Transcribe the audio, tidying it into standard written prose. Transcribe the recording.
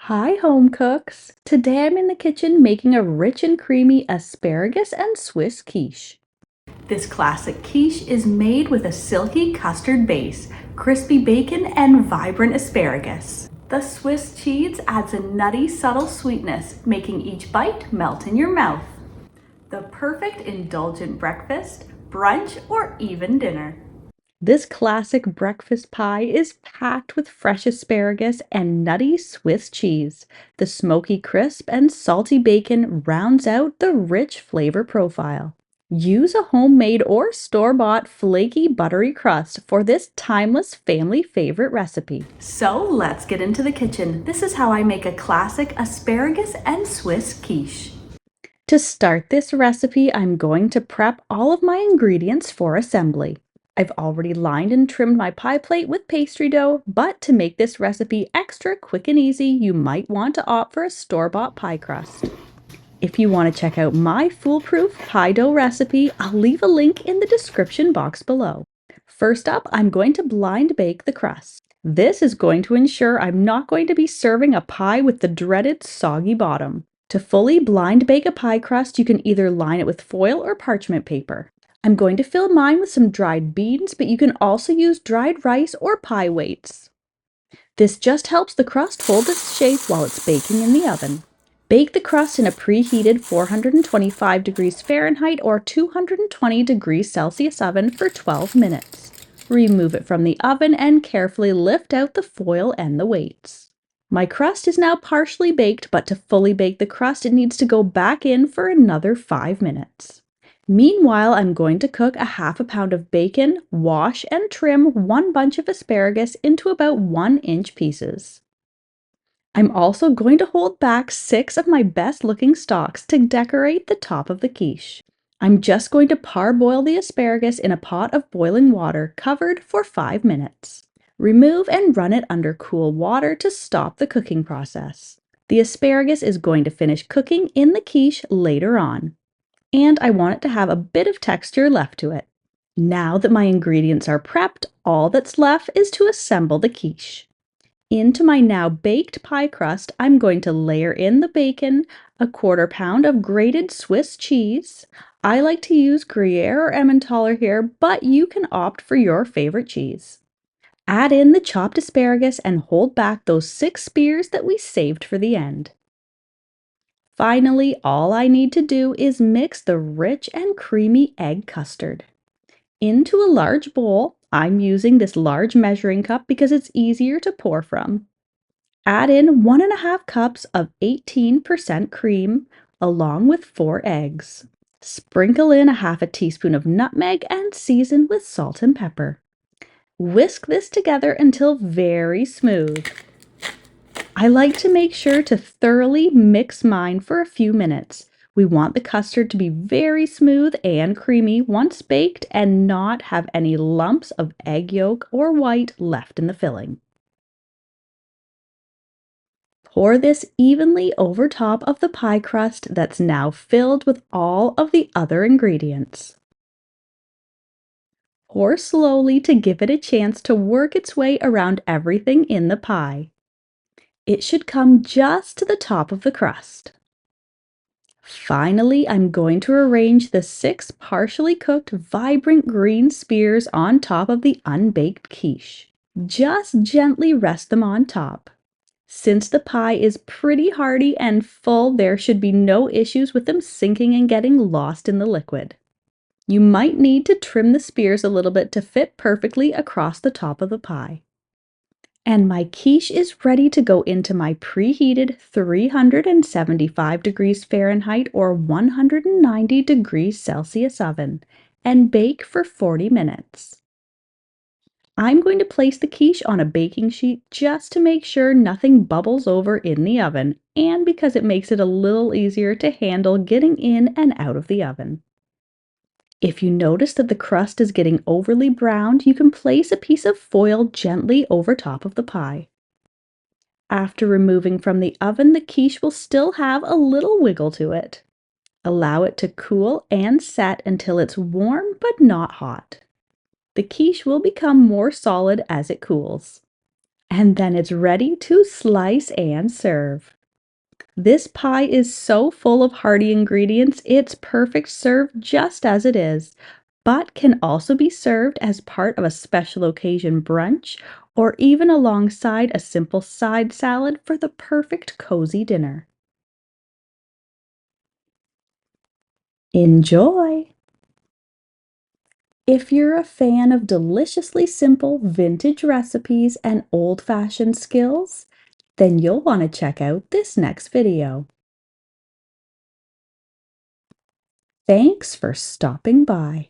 Hi, home cooks! Today I'm in the kitchen making a rich and creamy asparagus and Swiss quiche. This classic quiche is made with a silky custard base, crispy bacon, and vibrant asparagus. The Swiss cheese adds a nutty, subtle sweetness, making each bite melt in your mouth. The perfect indulgent breakfast, brunch, or even dinner. This classic breakfast pie is packed with fresh asparagus and nutty Swiss cheese. The smoky crisp and salty bacon rounds out the rich flavor profile. Use a homemade or store-bought flaky buttery crust for this timeless family favorite recipe. So let's get into the kitchen. This is how I make a classic asparagus and Swiss quiche. To start this recipe, I'm going to prep all of my ingredients for assembly. I've already lined and trimmed my pie plate with pastry dough, but to make this recipe extra quick and easy, you might want to opt for a store-bought pie crust. If you want to check out my foolproof pie dough recipe, I'll leave a link in the description box below. First up, I'm going to blind bake the crust. This is going to ensure I'm not going to be serving a pie with the dreaded soggy bottom. To fully blind bake a pie crust, you can either line it with foil or parchment paper. I'm going to fill mine with some dried beans, but you can also use dried rice or pie weights. This just helps the crust hold its shape while it's baking in the oven. Bake the crust in a preheated 425 degrees Fahrenheit or 220 degrees Celsius oven for 12 minutes. Remove it from the oven and carefully lift out the foil and the weights. My crust is now partially baked, but to fully bake the crust, it needs to go back in for another 5 minutes. Meanwhile, I'm going to cook a half a pound of bacon, wash and trim one bunch of asparagus into about 1-inch pieces. I'm also going to hold back 6 of my best looking stalks to decorate the top of the quiche. I'm just going to parboil the asparagus in a pot of boiling water covered for 5 minutes. Remove and run it under cool water to stop the cooking process. The asparagus is going to finish cooking in the quiche later on, and I want it to have a bit of texture left to it. Now that my ingredients are prepped, all that's left is to assemble the quiche. Into my now baked pie crust, I'm going to layer in the bacon, a 1/4 pound of grated Swiss cheese. I like to use Gruyere or Emmentaler here, but you can opt for your favorite cheese. Add in the chopped asparagus and hold back those 6 spears that we saved for the end. Finally, all I need to do is mix the rich and creamy egg custard. Into a large bowl, I'm using this large measuring cup because it's easier to pour from. Add in 1½ cups of 18% cream along with 4 eggs. Sprinkle in a half a teaspoon of nutmeg and season with salt and pepper. Whisk this together until very smooth. I like to make sure to thoroughly mix mine for a few minutes. We want the custard to be very smooth and creamy once baked and not have any lumps of egg yolk or white left in the filling. Pour this evenly over top of the pie crust that's now filled with all of the other ingredients. Pour slowly to give it a chance to work its way around everything in the pie. It should come just to the top of the crust. Finally, I'm going to arrange the 6 partially cooked vibrant green spears on top of the unbaked quiche. Just gently rest them on top. Since the pie is pretty hearty and full, there should be no issues with them sinking and getting lost in the liquid. You might need to trim the spears a little bit to fit perfectly across the top of the pie. And my quiche is ready to go into my preheated 375 degrees Fahrenheit or 190 degrees Celsius oven and bake for 40 minutes. I'm going to place the quiche on a baking sheet just to make sure nothing bubbles over in the oven and because it makes it a little easier to handle getting in and out of the oven. If you notice that the crust is getting overly browned, you can place a piece of foil gently over top of the pie. After removing from the oven, the quiche will still have a little wiggle to it. Allow it to cool and set until it's warm but not hot. The quiche will become more solid as it cools. And then it's ready to slice and serve. This pie is so full of hearty ingredients, it's perfect served just as it is, but can also be served as part of a special occasion brunch or even alongside a simple side salad for the perfect cozy dinner. Enjoy! If you're a fan of deliciously simple vintage recipes and old-fashioned skills, then you'll want to check out this next video. Thanks for stopping by.